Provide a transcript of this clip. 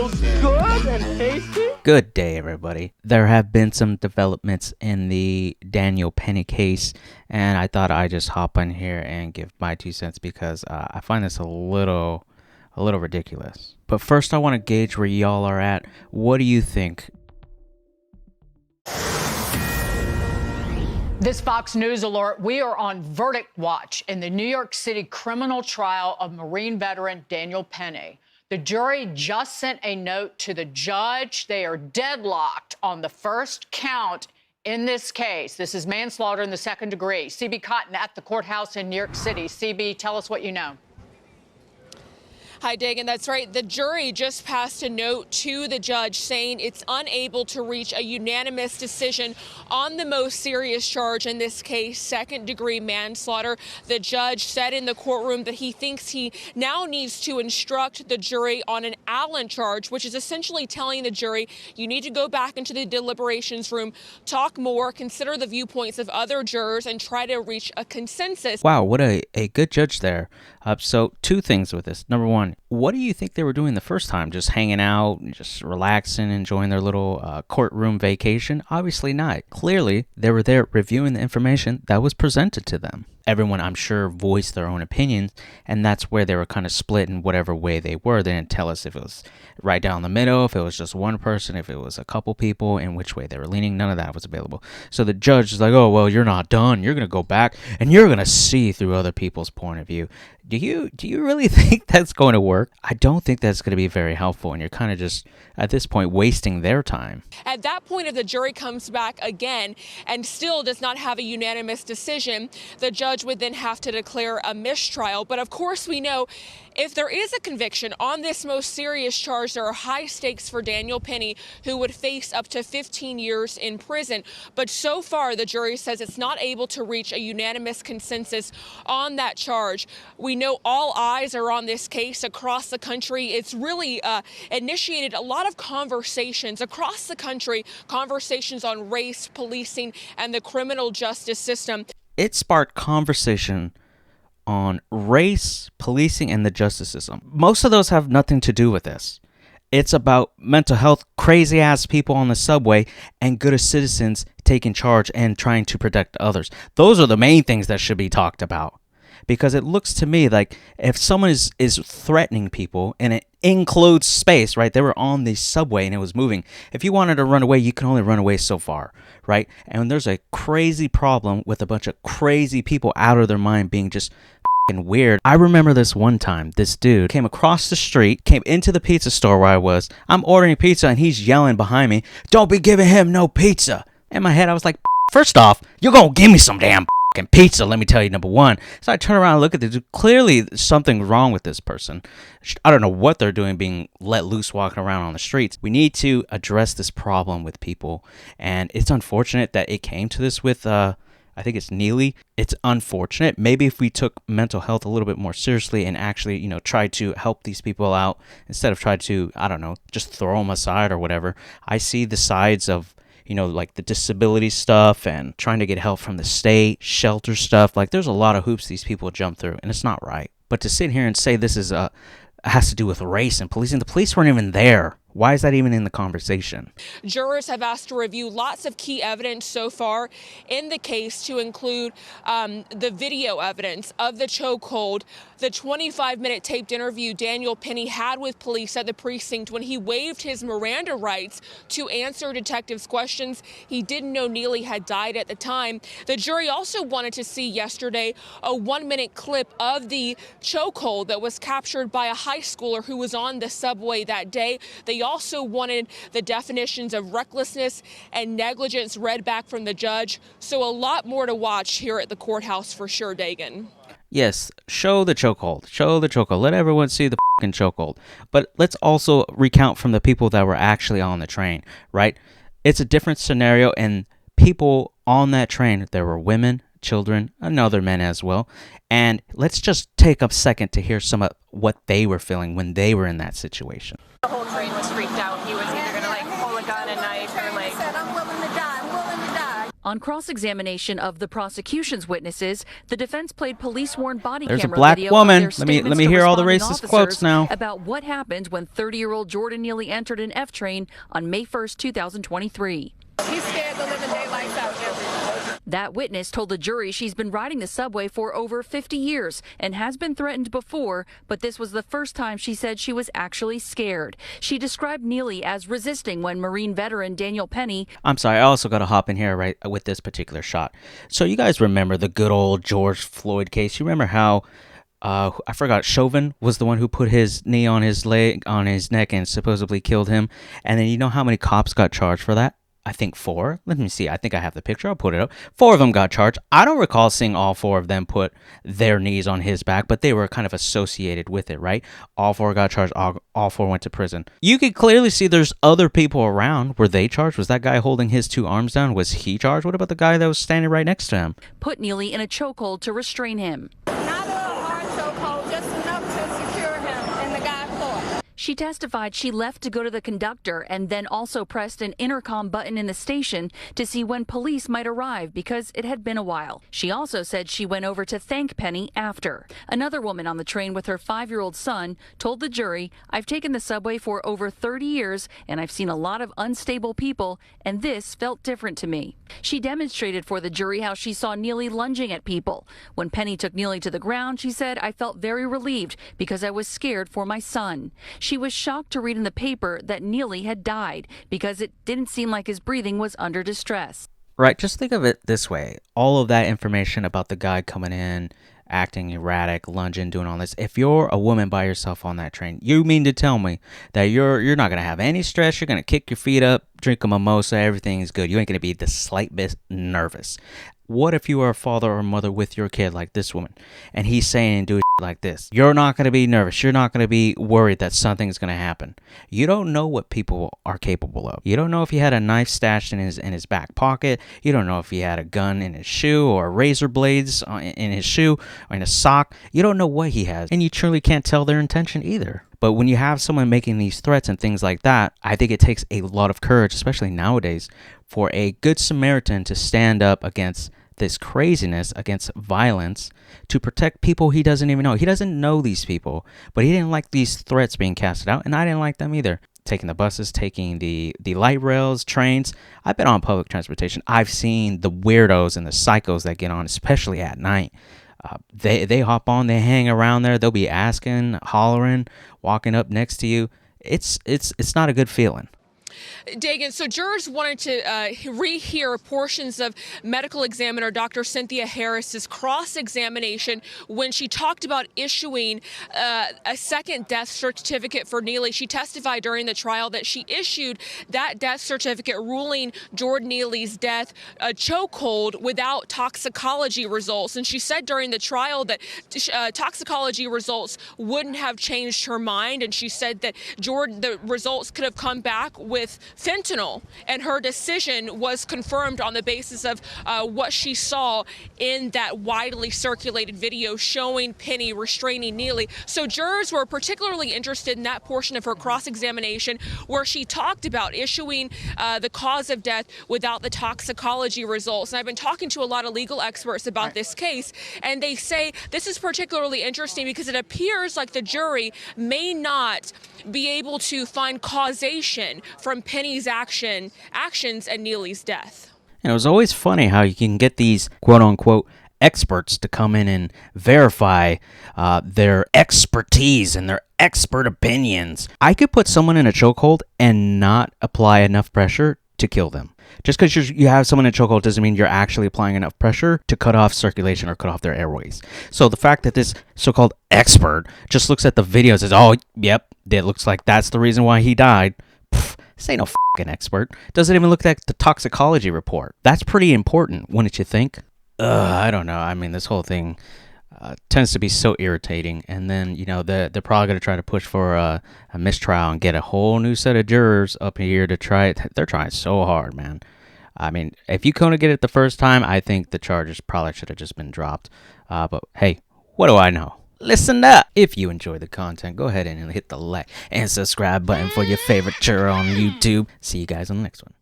so good and tasty. Good day, everybody. There have been some developments in the Daniel Penny case, and I thought I'd just hop on here and give my 2 cents because I find this a little ridiculous. But first, I want to gauge where y'all are at. What do you think? This Fox News alert, we are on verdict watch in the New York City criminal trial of Marine veteran Daniel Penny. The jury just sent a note to the judge. They are deadlocked on the first count in this case. This is manslaughter in the second degree. CB Cotton at the courthouse in New York City. CB, tell us what you know. Hi, Dagan. That's right. The jury just passed a note to the judge saying it's unable to reach a unanimous decision on the most serious charge in this case, second-degree manslaughter. The judge said in the courtroom that he thinks he now needs to instruct the jury on an Allen charge, which is essentially telling the jury you need to go back into the deliberations room, talk more, consider the viewpoints of other jurors, and try to reach a consensus. Wow, what a good judge there. So 2 things with this. Number 1, what do you think they were doing the first time? Just hanging out, just relaxing, enjoying their little courtroom vacation? Obviously not. Clearly, they were there reviewing the information that was presented to them. Everyone, I'm sure, voiced their own opinions, and that's where they were kind of split in whatever way they were. They didn't tell us if it was right down the middle, if it was just one person, if it was a couple people, in which way they were leaning. None of that was available. So the judge is like, oh, well, you're not done. You're going to go back, and you're going to see through other people's point of view. Do you really think that's going to work? I don't think that's going to be very helpful, and you're kind of just, at this point, wasting their time. At that point, if the jury comes back again and still does not have a unanimous decision, the judge would then have to declare a mistrial. But of course, we know if there is a conviction on this most serious charge, there are high stakes for Daniel Penny, who would face up to 15 years in prison. But so far, the jury says it's not able to reach a unanimous consensus on that charge. We know all eyes are on this case across the country. It's really initiated a lot of conversations across the country, conversations on race, policing, and the criminal justice system. It sparked conversation on race, policing, and the justice system. Most of those have nothing to do with this. It's about mental health, crazy-ass people on the subway, and good citizens taking charge and trying to protect others. Those are the main things that should be talked about. Because it looks to me like if someone is threatening people in an enclosed space, right? They were on the subway and it was moving. If you wanted to run away, you can only run away so far, right? And there's a crazy problem with a bunch of crazy people out of their mind being just fucking weird. I remember this one time, this dude came across the street, came into the pizza store where I was. I'm ordering pizza and he's yelling behind me, "Don't be giving him no pizza." In my head, I was like, first off, you're going to give me some damn and pizza, let me tell you, number 1. So I turn around and look at this. Clearly, there's something wrong with this person. I don't know what they're doing being let loose walking around on the streets. We need to address this problem with people. And it's unfortunate that it came to this with, I think it's Neely. It's unfortunate. Maybe if we took mental health a little bit more seriously and actually, tried to help these people out instead of try to, I don't know, just throw them aside or whatever. I see the sides of like the disability stuff and trying to get help from the state, shelter stuff. Like there's a lot of hoops these people jump through, and it's not right. But to sit here and say this is has to do with race and policing, the police weren't even there. Why is that even in the conversation? Jurors have asked to review lots of key evidence so far in the case, to include the video evidence of the chokehold, the 25-minute taped interview Daniel Penny had with police at the precinct when he waived his Miranda rights to answer detectives' questions. He didn't know Neely had died at the time. The jury also wanted to see yesterday a 1-minute clip of the chokehold that was captured by a high schooler who was on the subway that day. They also wanted the definitions of recklessness and negligence read back from the judge. So a lot more to watch here at the courthouse for sure, Dagan. Yes, show the chokehold. Show the chokehold. Let everyone see the fucking chokehold. But let's also recount from the people that were actually on the train, right? It's a different scenario, and people on that train, there were women, children, and other men as well. And let's just take a second to hear some of what they were feeling when they were in that situation. The whole train was freaked out. He was either going to pull a gun, a knife, or said, "I'm willing to die. I'm willing to die." On cross-examination of the prosecution's witnesses, the defense played police-worn body There's a camera black video woman. of their Let me statements to hear all the responding racist quotes officers now. about what happened when 30-year-old Jordan Neely entered an F train on May 1st, 2023. He's scared the living daylights out here. That witness told the jury she's been riding the subway for over 50 years and has been threatened before, but this was the first time she said she was actually scared. She described Neely as resisting when Marine veteran Daniel Penny. I'm sorry, I also got to hop in here right with this particular shot. So you guys remember the good old George Floyd case? You remember how I forgot, Chauvin was the one who put his knee on his neck and supposedly killed him. And then you know how many cops got charged for that? I think 4. Let me see. I think I have the picture. I'll put it up. 4 of them got charged. I don't recall seeing all 4 of them put their knees on his back, but they were kind of associated with it, right? All 4 got charged. All 4 went to prison. You could clearly see there's other people around. Were they charged? Was that guy holding his 2 arms down? Was he charged? What about the guy that was standing right next to him? Put Neely in a chokehold to restrain him. Not a hard chokehold, just enough to secure him, and the guy fought. She testified she left to go to the conductor and then also pressed an intercom button in the station to see when police might arrive because it had been a while. She also said she went over to thank Penny after. Another woman on the train with her 5-year-old son told the jury, "I've taken the subway for over 30 years and I've seen a lot of unstable people, and this felt different to me." She demonstrated for the jury how she saw Neely lunging at people. When Penny took Neely to the ground, she said, "I felt very relieved because I was scared for my son." She was shocked to read in the paper that Neely had died because it didn't seem like his breathing was under distress. Right, just think of it this way. All of that information about the guy coming in, acting erratic, lunging, doing all this. If you're a woman by yourself on that train, you mean to tell me that you're not going to have any stress, you're going to kick your feet up, drink a mimosa, everything is good. You ain't going to be the slight bit nervous. What if you are a father or mother with your kid like this woman, and he's saying and doing like this? You're not going to be nervous. You're not going to be worried that something's going to happen. You don't know what people are capable of. You don't know if he had a knife stashed in his back pocket. You don't know if he had a gun in his shoe or razor blades in his shoe or in a sock. You don't know what he has, and you truly can't tell their intention either. But when you have someone making these threats and things like that, I think it takes a lot of courage, especially nowadays, for a good Samaritan to stand up against this craziness, against violence, to protect people he doesn't even know. He doesn't know these people, but he didn't like these threats being casted out, and I didn't like them either. Taking the buses, taking the light rails, trains. I've been on public transportation. I've seen the weirdos and the psychos that get on, especially at night. They hop on, they hang around there. They'll be asking, hollering, walking up next to you. It's not a good feeling. Dagan, so jurors wanted to rehear portions of medical examiner Dr. Cynthia Harris's cross-examination when she talked about issuing a second death certificate for Neely. She testified during the trial that she issued that death certificate ruling Jordan Neely's death a chokehold without toxicology results. And she said during the trial that toxicology results wouldn't have changed her mind. And she said that the results could have come back with fentanyl, and her decision was confirmed on the basis of what she saw in that widely circulated video showing Penny restraining Neely. So jurors were particularly interested in that portion of her cross-examination where she talked about issuing the cause of death without the toxicology results. And I've been talking to a lot of legal experts about this case, and they say this is particularly interesting because it appears like the jury may not be able to find causation from Penny's actions and Neely's death. And it was always funny how you can get these quote-unquote experts to come in and verify their expertise and their expert opinions. I could put someone in a chokehold and not apply enough pressure to kill them. Just because you have someone in a chokehold doesn't mean you're actually applying enough pressure to cut off circulation or cut off their airways. So the fact that this so-called expert just looks at the video and says, "Oh, yep, it looks like that's the reason why he died." This ain't no fucking expert. Doesn't even look at the toxicology report. That's pretty important, wouldn't you think? I don't know. I mean, this whole thing tends to be so irritating. And then, they're probably going to try to push for a mistrial and get a whole new set of jurors up here to try it. They're trying so hard, man. I mean, if you couldn't get it the first time, I think the charges probably should have just been dropped. But hey, what do I know? Listen up. If you enjoy the content, go ahead and hit the like and subscribe button for your favorite juror on YouTube. See you guys on the next one.